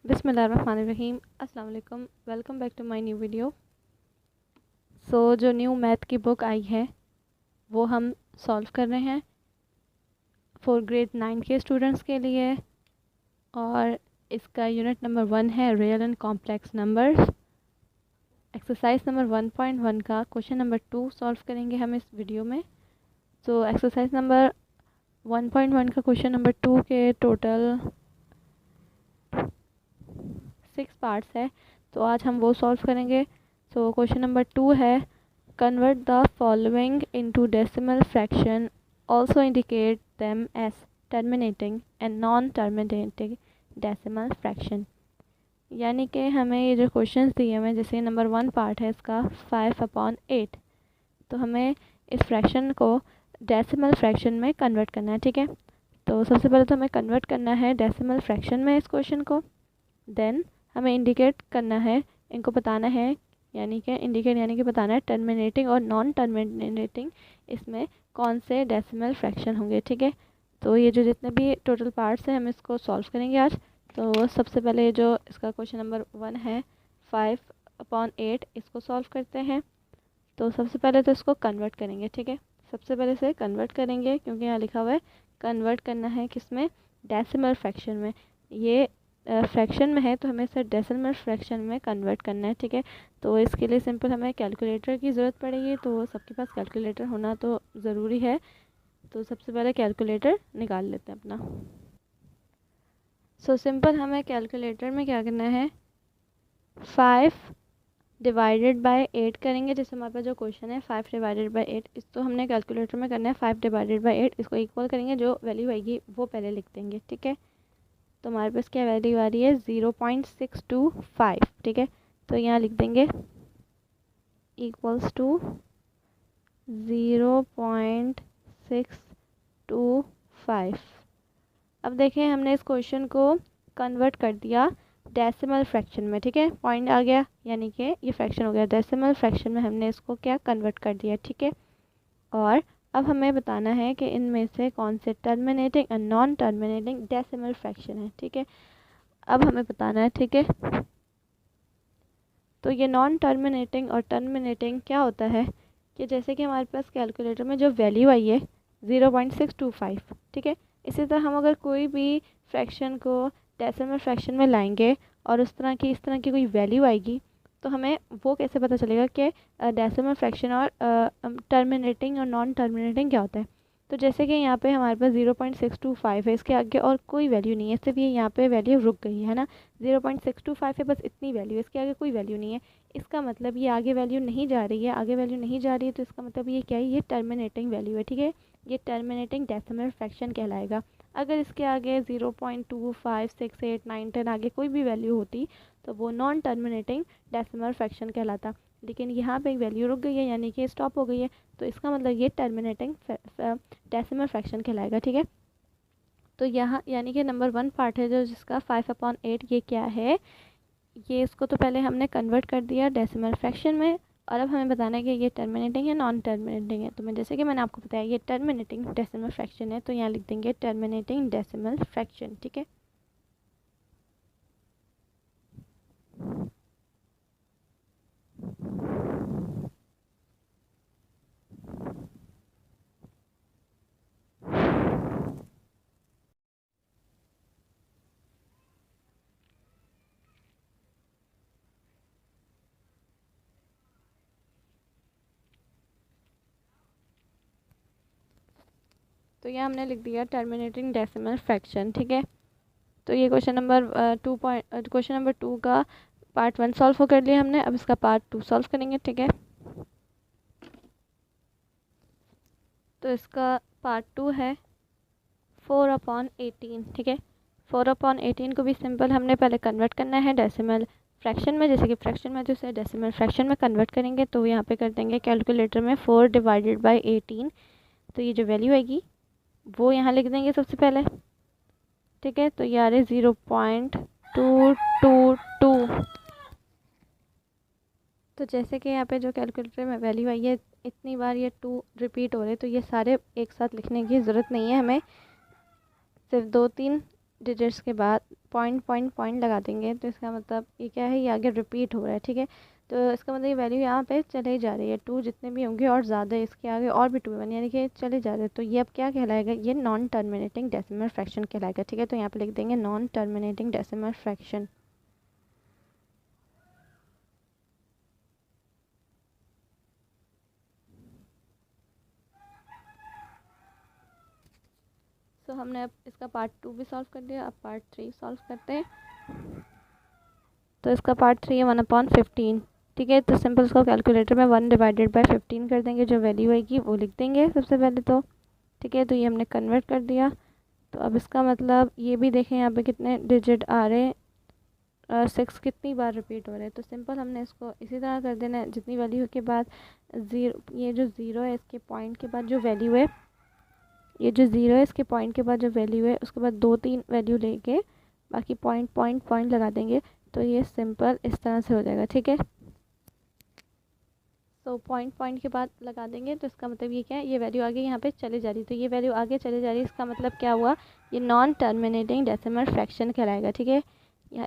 बिस्मिल्लाहिर्रहमानिर्रहीम। अस्सलाम वालेकुम। Welcome back to my new video. जो न्यू मैथ की बुक आई है वो हम सॉल्व कर रहे हैं फॉर ग्रेड 9 के स्टूडेंट्स के लिए, और इसका यूनिट नंबर 1 है real and complex numbers. Exercise number 1.1 का क्वेश्चन नंबर 2 सॉल्व करेंगे हम इस वीडियो में। एक्सरसाइज नंबर 1.1 का क्वेश्चन नंबर 2 के टोटल 6 पार्ट्स है, तो आज हम वो सॉल्व करेंगे। क्वेश्चन नंबर 2 है, convert the following into decimal fraction, also indicate them as terminating and non terminating decimal fraction. यानी कि हमें ये जो क्वेश्चंस दिए हुए हैं, जैसे नंबर 1 पार्ट है इसका 5/8, तो हमें इस फ्रैक्शन को डेसिमल फ्रैक्शन में कन्वर्ट करना है। ठीक है, तो सबसे पहले तो हमें कन्वर्ट करना है डेसिमल फ्रैक्शन में इस क्वेश्चन को, देन हमें इंडिकेट करना है, इनको बताना है, यानी कि इंडिकेट यानी कि बताना है टर्मिनेटिंग और नॉन टर्मिनेटिंग इसमें कौन से डेसिमल फ्रैक्शन होंगे। ठीक है, तो ये जो जितने भी टोटल पार्ट्स हैं हम इसको सॉल्व करेंगे आज। तो सबसे पहले ये जो इसका क्वेश्चन नंबर 1 है 5/8, इसको सॉल्व करते हैं। तो सबसे पहले तो इसको कन्वर्ट करेंगे। ठीक है, सबसे पहले से कन्वर्ट करेंगे क्योंकि यहाँ लिखा हुआ है कन्वर्ट करना है किसमें, डेसिमल फ्रैक्शन में। ये फ्रैक्शन में है तो हमें इसे डेसिमल फ्रैक्शन में कन्वर्ट करना है। ठीक है, तो इसके लिए सिंपल हमें कैलकुलेटर की ज़रूरत पड़ेगी, तो सबके पास कैलकुलेटर होना तो ज़रूरी है। तो सबसे पहले कैलकुलेटर निकाल लेते हैं अपना। सिंपल हमें कैलकुलेटर में क्या करना है, 5 डिवाइडेड बाय 8 करेंगे। जैसे हमारे पास जो क्वेश्चन है 5 डिवाइडेड बाय 8, इस तो हमने कैलकुलेटर में करना है 5 डिवाइडेड बाय 8, इसको इक्वल करेंगे, जो वैल्यू आएगी वो पहले लिख देंगे। ठीक है, तो हमारे पास क्या वैल्यू आ रही है 0.625। ठीक है, तो यहाँ लिख देंगे इक्वल्स टू 0.625। अब देखें हमने इस क्वेश्चन को कन्वर्ट कर दिया डेसिमल फ्रैक्शन में। ठीक है, पॉइंट आ गया, यानी कि ये फ्रैक्शन हो गया डेसिमल फ्रैक्शन में, हमने इसको क्या कन्वर्ट कर दिया। ठीक है, और अब हमें बताना है कि इनमें से कौन से टर्मिनेटिंग और नॉन टर्मिनेटिंग डेसिमल फ्रैक्शन है। ठीक है, अब हमें बताना है। ठीक है, तो ये नॉन टर्मिनेटिंग और टर्मिनेटिंग क्या होता है कि जैसे कि हमारे पास कैलकुलेटर में जो वैल्यू आई है 0.625, ठीक है, इसी तरह हम अगर कोई भी फ्रैक्शन को डेसिमल फ्रैक्शन में लाएंगे और इस तरह की कोई वैल्यू आएगी, तो हमें वो कैसे पता चलेगा कि डेसिमल फ्रैक्शन और टर्मिनेटिंग और नॉन टर्मिनेटिंग क्या होता है। तो जैसे कि यहाँ पे हमारे पास 0.625 है, इसके आगे और कोई वैल्यू नहीं है, सिर्फ ये यहाँ पे वैल्यू रुक गई है ना, 0.625 है, बस इतनी वैल्यू है, इसके आगे कोई वैल्यू नहीं है। इसका मतलब ये आगे वैल्यू नहीं जा रही है, आगे वैल्यू नहीं जा रही है, तो इसका मतलब ये क्या है, ये टर्मिनेटिंग वैल्यू है। ठीक है, ये टर्मिनेटिंग डेसिमल फ्रैक्शन कहलाएगा। अगर इसके आगे 0.25, 6, 8, 9, 10 आगे कोई भी वैल्यू होती तो वो नॉन टर्मिनेटिंग डेसिमल फ्रैक्शन कहलाता, लेकिन यहाँ पे एक वैल्यू रुक गई है, यानी कि स्टॉप हो गई है, तो इसका मतलब ये टर्मिनेटिंग डेसिमल फ्रैक्शन कहलाएगा। ठीक है, तो यहाँ यानी कि नंबर 1 पार्ट है जो जिसका 5/8, ये क्या है, ये इसको तो पहले हमने कन्वर्ट कर दिया डेसिमल फ्रैक्शन में, और अब हमें बताना है कि ये टर्मिनेटिंग है नॉन टर्मिनेटिंग है। तो मैं जैसे कि मैंने आपको बताया ये टर्मिनेटिंग डेसिमल फ्रैक्शन है, तो यहाँ लिख देंगे टर्मिनेटिंग डेसिमल फ्रैक्शन। ठीक है, तो यहाँ हमने लिख दिया टर्मिनेटिंग डेसिमल फ्रैक्शन। ठीक है, तो ये क्वेश्चन नंबर 2 का पार्ट 1 सॉल्व कर लिया हमने, अब इसका पार्ट 2 सॉल्व करेंगे। ठीक है, तो इसका पार्ट 2 है 4/18। ठीक है, 4/18 को भी सिंपल हमने पहले कन्वर्ट करना है डेसिमल फ्रैक्शन में, जैसे कि फ्रैक्शन में तो उसे डेसिमल फ्रैक्शन में कन्वर्ट करेंगे, तो यहाँ पे कर देंगे कैलकुलेटर में 4 डिवाइडेड बाई 18, तो ये जो वैल्यू आएगी वो यहाँ लिख देंगे सबसे पहले। ठीक है, तो ये आ रहे 0.222। तो जैसे कि यहाँ पे जो कैलकुलेटर में वैल्यू आई है, इतनी बार ये 2 रिपीट हो रहे, तो ये सारे एक साथ लिखने की ज़रूरत नहीं है हमें, सिर्फ 2-3 डिजिट्स के बाद पॉइंट पॉइंट पॉइंट लगा देंगे तो इसका मतलब ये क्या है, ये आगे रिपीट हो रहा है, ठीक है। तो इसका मतलब ये वैल्यू यहाँ पे चले जा रही है, 2 जितने भी होंगे और ज़्यादा इसके आगे और भी 2 यानी कि चले जा रहे हैं, तो ये अब क्या कहलाएगा, ये नॉन टर्मिनेटिंग डेसिमल फ्रैक्शन कहलाएगा, ठीक है। तो यहाँ पे लिख देंगे नॉन टर्मिनेटिंग डेसिमल फ्रैक्शन। तो हमने अब इसका पार्ट 2 भी सॉल्व कर दिया, अब पार्ट 3 सॉल्व करते हैं। तो इसका पार्ट 3 है 1/15, ठीक है। तो सिंपल इसको कैलकुलेटर में 1/15 कर देंगे, जो वैल्यू आएगी वो लिख देंगे सबसे पहले तो, ठीक है। तो ये हमने कन्वर्ट कर दिया। तो अब इसका मतलब ये भी देखें यहाँ पे कितने डिजिट आ रहे हैं, 6 कितनी बार रिपीट हो रहे हैं। तो सिंपल हमने इसको इसी तरह कर देना है, जितनी वैल्यू के बाद ज़ीरो, ये जो ज़ीरो है इसके पॉइंट के बाद जो वैल्यू है, ये जो ज़ीरो है इसके पॉइंट के बाद जो वैल्यू है उसके बाद 2-3 वैल्यू लेके बाकी पॉइंट पॉइंट पॉइंट लगा देंगे, तो ये सिंपल इस तरह से हो जाएगा, ठीक है। तो पॉइंट पॉइंट के बाद लगा देंगे तो इसका मतलब ये क्या है, ये वैल्यू आगे यहाँ पे चली जा रही है, तो ये वैल्यू आगे चली जा रही है, इसका मतलब क्या हुआ, ये नॉन टर्मिनेटिंग डेसिमल फ्रैक्शन कहलाएगा, ठीक है।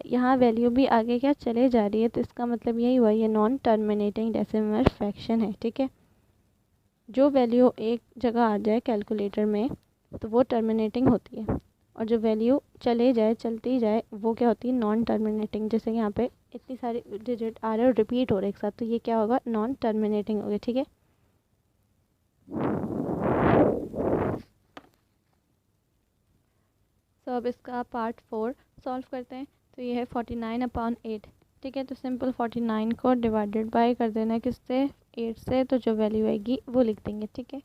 यहाँ वैल्यू भी आगे क्या चले जा रही है, तो इसका मतलब यही हुआ, ये नॉन टर्मिनेटिंग डेसिमल फ्रैक्शन है, ठीक है। जो वैल्यू एक जगह आ जाए कैलकुलेटर में तो वो टर्मिनेटिंग होती है, और जो वैल्यू चले जाए चलती जाए वो क्या होती है, नॉन टर्मिनेटिंग। जैसे यहाँ पे इतनी सारी डिजिट आ रहे और रिपीट हो रहे एक साथ, तो ये क्या होगा, नॉन टर्मिनेटिंग हो गया, ठीक है। तो अब इसका पार्ट 4 सॉल्व करते हैं। तो ये है 49/8, ठीक है। तो सिंपल 49 को डिवाइडेड बाय कर देना है किससे, 8 से, तो जो वैल्यू आएगी वो लिख देंगे, ठीक है।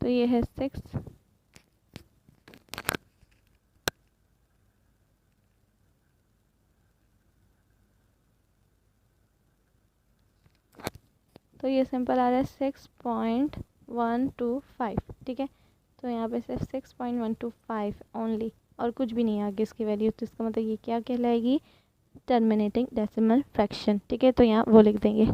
तो ये है 6, तो ये सिंपल आ रहा है 6.125, ठीक है। तो यहाँ पे सिर्फ 6.125 ओनली, और कुछ भी नहीं है आगे इसकी वैल्यू, तो इसका मतलब ये क्या कहलाएगी, टर्मिनेटिंग डेसिमल फ्रैक्शन, ठीक है। तो यहाँ वो लिख देंगे।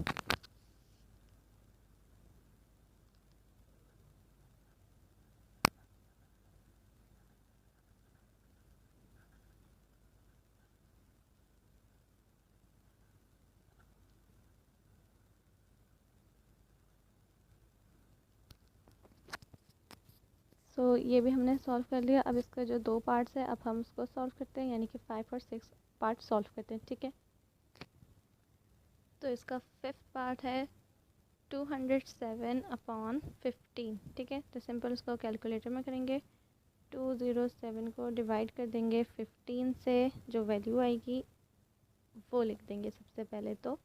तो ये भी हमने सॉल्व कर लिया। अब इसका जो 2 पार्ट्स है अब हम उसको सॉल्व करते हैं, यानी कि 5 और 6 पार्ट सॉल्व करते हैं, ठीक है। तो इसका 5th पार्ट है 207/15, ठीक है। तो सिंपल उसको कैलकुलेटर में करेंगे, 207 को डिवाइड कर देंगे 15 से, जो वैल्यू आएगी वो लिख देंगे सबसे पहले तो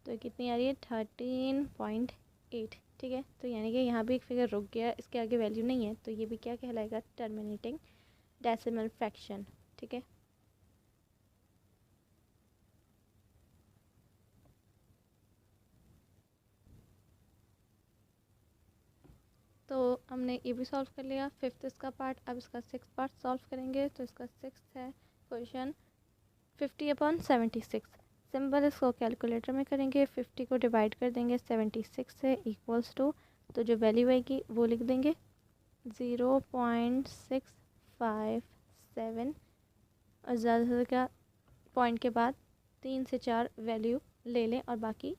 कितनी आ रही है, 13.8, ठीक है। तो यानी कि यहाँ भी एक फिगर रुक गया, इसके आगे वैल्यू नहीं है, तो ये भी क्या कहलाएगा, टर्मिनेटिंग डेसिमल फ्रैक्शन, ठीक है। तो हमने ये भी सॉल्व कर लिया 5th इसका पार्ट। अब इसका 6th पार्ट सॉल्व करेंगे। तो इसका 6th है क्वेश्चन 50/76। सिंपल इसको कैलकुलेटर में करेंगे, 50 को डिवाइड कर देंगे 76 से, इक्वल्स टू, तो जो वैल्यू आएगी वो लिख देंगे 0.657, और ज़्यादा से ज़्यादा पॉइंट के बाद 3 से 4 वैल्यू ले लें और बाकी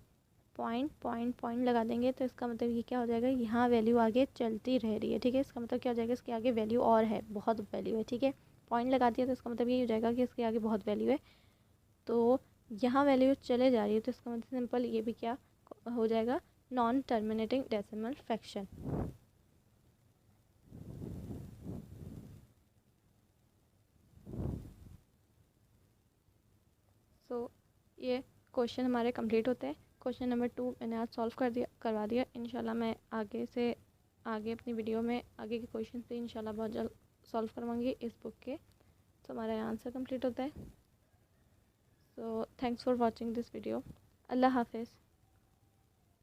पॉइंट पॉइंट पॉइंट लगा देंगे। तो इसका मतलब ये क्या हो जाएगा, यहाँ वैल्यू आगे चलती रह रही है, ठीक है। इसका मतलब क्या हो जाएगा, इसके आगे वैल्यू और है, बहुत वैल्यू है, ठीक है। पॉइंट लगा दिया तो इसका मतलब ये हो जाएगा कि इसके आगे बहुत वैल्यू है, तो यहाँ वैल्यू चले जा रही है, तो इसका मतलब सिंपल ये भी क्या हो जाएगा, नॉन टर्मिनेटिंग डेसिमल फ्रैक्शन। सो ये क्वेश्चन हमारे कंप्लीट होते हैं। क्वेश्चन नंबर 2 मैंने आज सॉल्व करवा दिया। इंशाल्लाह मैं आगे अपनी वीडियो में आगे के क्वेश्चन भी इंशाल्लाह बहुत जल्द सॉल्व करवाऊँगी इस बुक के। तो हमारा यहाँ आंसर कंप्लीट होता है। So thanks for watching this video. अल्लाह हाफिज़।